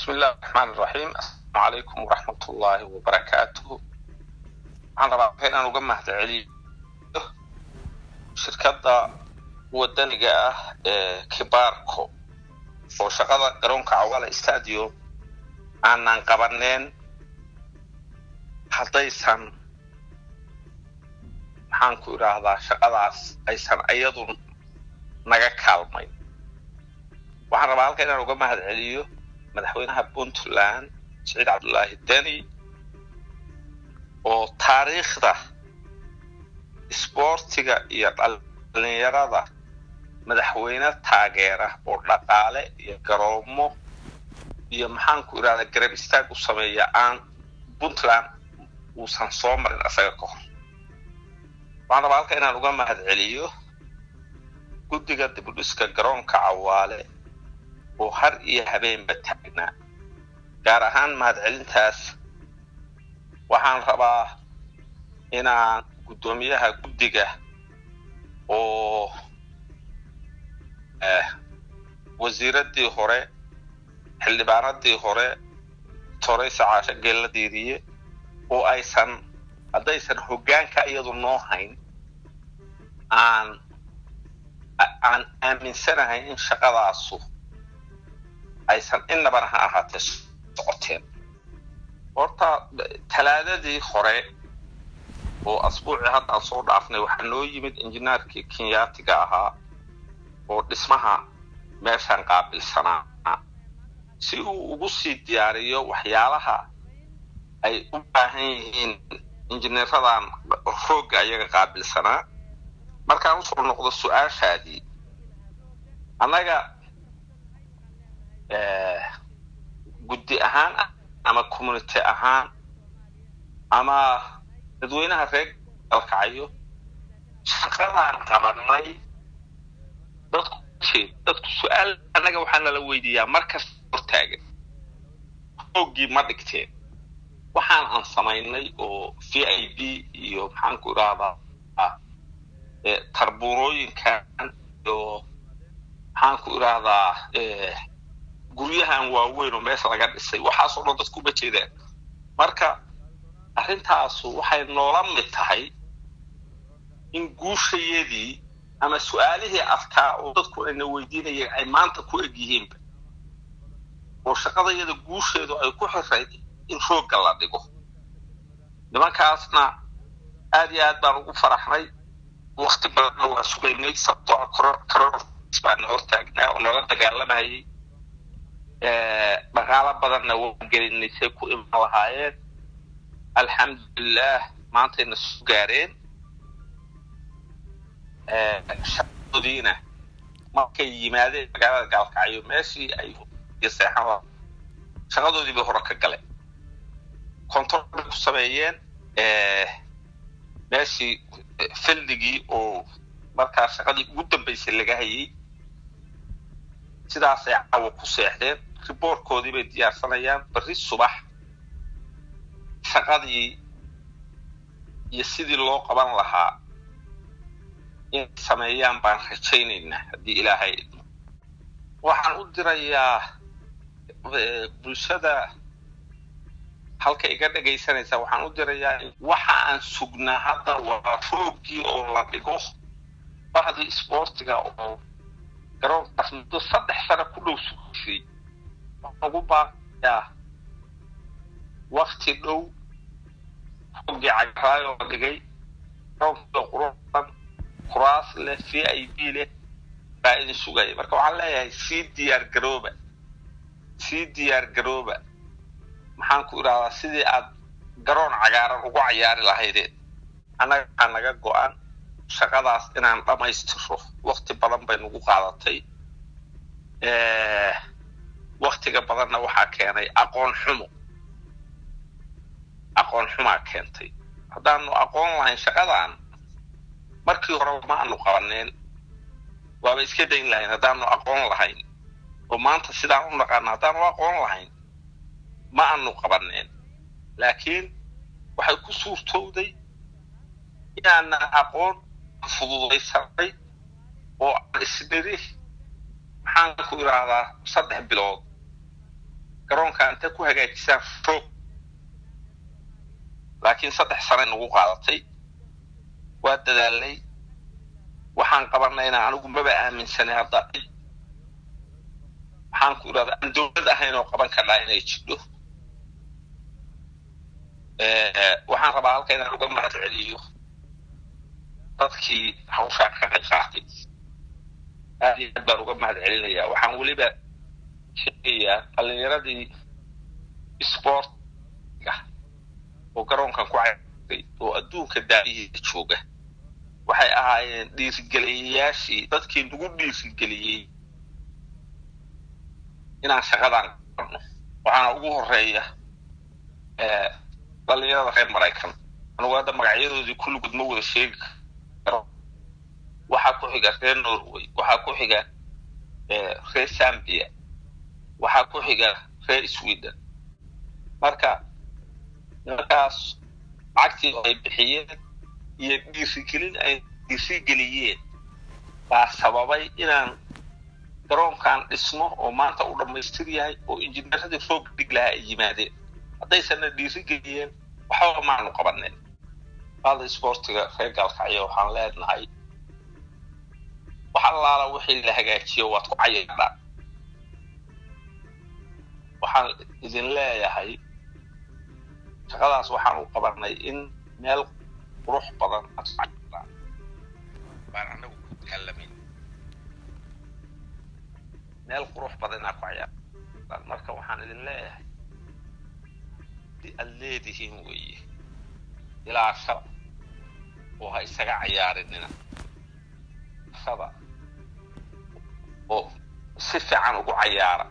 بسم الله الرحمن الرحيم. السلام عليكم ورحمة الله وبركاته. عن رأينا أنا وجمع تعليل شركة ودنيا كباركو وشغالة قرونك عوالة استاديو عن قبرنين حطيسان حانكو إرادة شغالاس أيسان أيضا نجا كالمين. وعن رأينا أنا وجمع تعليل madaxweynaha Puntland Saciid Cabdullaahi Dani oo taariikhda isboortiga iyo dhalinyarada madaxweyne taageera oo dhaqaale iyo garoomo iyo maxaan ku iraahdaa garab istaag u sameeya aan Puntland uusan soo marin asaga ka hor. waxaan rabaa halka inaan uga mahadceliyo guddiga dib u dhiska garoonka Cawaale oo har iyo habeenba taagnaa. gaar ahaan mahadcelintaas waxaan rabaa inaan gudoomiyaha guddiga oo wasiiradii hore xildhibaanadii hore Toreysa Caasha Geella Diiriye oo aysan haddaysan hoggaanka iyadu noo hayn aan aaminsanahay in shaqadaasu aysan innaba ha ahaatee socoteen. horta talaadadii hore oo asbuucii hadda aan soo dhaafnay waxaa noo yimid injineerkii Kenyaatiga ahaa oo dhismaha meeshan qaabilsanaa si uu ugu sii diyaariyo waxyaalaha ay u baahan yihiin injineeradan xoogga ayaga qaabilsanaa. markaan usoo noqdo su'aashaadii annaga guddi ahaan ama community ahaan ama dadweynaha reer galkacyo shaqadaan qabanay dadku su'aal annaga waxaa nala weydiiyaa markasta hortaagan xooggii ma dhigteen waxaan aan samaynay oo VIB iyo maxaan ku iraahdaa tarbuurooyinkan iyo maxaan ku iraahdaa guryahan waaweyn oo meesha laga dhisay waxaas oo dhan dadku ma jeedaan. marka arrintaasu waxay noola mid tahay in guushayadii ama su'aalihii afkaa oo dadku ayna weydiinayeen ay maanta ku eg yihiinba oo shaqadayada guusheedu ay ku xirayd in xoogga la dhigo. nimankaasna aad iyo aad baan ugu faraxnay. waqti badan waa sugaynay sababtoo ah coronavirus baan hortaagnaa oo nala dagaalamayay. dhaqaale badanna waa gelinay say ku iman lahaayeen. alxamdulillaah maantayna soo gaareen. shaqadoodiina markay yimaadeen magaalada Gaalkacyo meeshii ay seexan shaqadoodii bay hore ka galeen. control ku sameeyeen meeshii fildigii oo markaa shaqadii ugu dambeysay laga hayay. sidaas ay caawa ku seexdeen. riboorkoodii bay diyaarsanayaan berri subax shaqadii iyo sidii loo qaban lahaa in sameeyaan baan rajaynaynaa haddii ilaahay idmo. waxaan u dirayaa bulshada halka iga dhagaysanaysa waxaan u dirayaa waxa aan sugnaa hadda waa rooggii oo la dhigo bahdii isboortiga oo garoonkaas muddo 3 sano ku dhow sugaysay. waxaan ugu baaqayaa waqti dhow rooggii cagaraayo la dhigay garoonka quruxsan kuraas leh VIB leh baa idin sugaya. marka waxaan leeyahay sii diyaar garooba maxaan ku iraahdaa sidii aad garoon cagaaran ugu ciyaari lahaydeen. annaga waxaa naga go'an shaqadaas inaan dhammaystiro. waqti badan bay nagu qaadatay. waqtiga badanna waxaa keenay aqoon xumaa keentay. haddaanu aqoon lahayn shaqadan markii hore ma aanu qabaneen waaba iska dayn lahayn haddaanu aqoon lahayn oo maanta sidaan u naqaana haddaanu aqoon lahayn ma aanu qabaneen. laakiin waxay ku suurtowday inaana aqoon fududaysanay oo isniri maxaan ku iraahdaa 3 bilood garoonka inta ku hagaajisaan roog laakiin 3 sano nagu qaadatay waa dadaalay waxaan qabanayna anigu maba aaminsanay hadda waxaan ku iraahdaa dawladda ahayn oo qaban karnaa inay jidho waxaan rabaa halka inaan uga mahad celiyo dadkii hawshaan ka qayb qaatay aad iyo aad baan uga mahad celinayaa waxaan weliba sheegayaa dhalinyaradii sportka oo garoonkan ku cayartay oo adduunka daahiisa jooga waxay ahaayeen dhiirigeliyayaashii dadkii nagu dhiirigeliyey inaan shaqadan qabno waxaana ugu horeeya dhalinyarada reer Maraykan anigu hadda magacyadoodii kulligood ma wada sheegi karo waxaa ku xiga reer Norway waxaa ku xiga reer Zambia waxaa ku xiga reer Sweden marka markaas lacagtii ay bixiyeen iyo dhiirigeliyeen baa sababay inaan garoonkan dhismo oo maanta u dhammaystir yahay oo injineeradii roog dhig lahaa ay yimaadeen haddaysanna dhiirigeliyeen waxba maanu qabanin hada sportiga reer Gaalkacyo waxaan leenahay waxa allaala wixii la hagaajiyo waad ku cayaaraan waxaan idin leeyahay shaqadaas waxaan u qabanay in meel qurux badan asxaabtaan baan anagu ku dagaalamay meel qurux badan ku cayaaraan marka waxaan idin leeyahay di alleedihiin weeye ilaa shab oo ha isaga cayaarinina shaba oo si fiican ugu cayaara